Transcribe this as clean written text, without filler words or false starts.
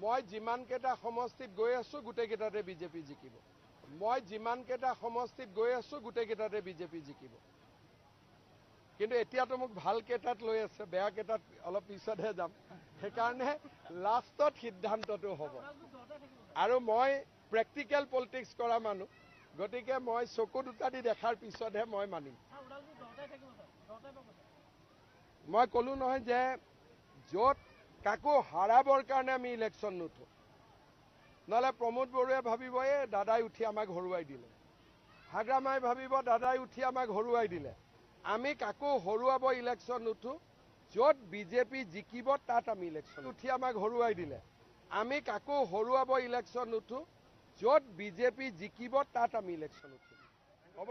মই যিমানকেইটা সমষ্টিত গৈ আছো গোটেইকেইটাতে বিজেপি জিকিব। মই যিমানকেইটা সমষ্টিত গৈ আছো গোটেইকেইটাতে বিজেপি জিকিব। কিন্তু এতিয়াতো মোক ভাল কেইটাত লৈ আছে, বেয়া কেইটাত অলপ পিছতহে যাম। সেইকাৰণে লাষ্টত সিদ্ধান্তটো হ'ব। আৰু মই প্ৰেক্টিকেল পলিটিক্স কৰা মানুহ, গতিকে মই চকু দুটা দি দেখাৰ পিছতহে মই মানিম। মই ক'লো নহয় যে য'ত কাকো হাৰাবৰ কাৰণে আমি ইলেকশ্যন নুঠো, নহ'লে প্ৰমোদ বড়োৱে ভাবিব দাদাই উঠি আমাক হৰুৱাই দিলে, হাগ্ৰামাই ভাবিব দাদাই উঠি আমাক হৰুৱাই দিলে। আমি কাকো হৰুৱাব ইলেকশ্যন নুঠো, য'ত বিজেপি জিকিব তাত আমি ইলেকশ্যন উঠি আমাক হৰুৱাই দিলে। আমি কাকো হৰুৱাব ইলেকশ্যন নুঠো, য'ত বিজেপি জিকিব তাত আমি ইলেকশ্যন উঠিম। হ'ব।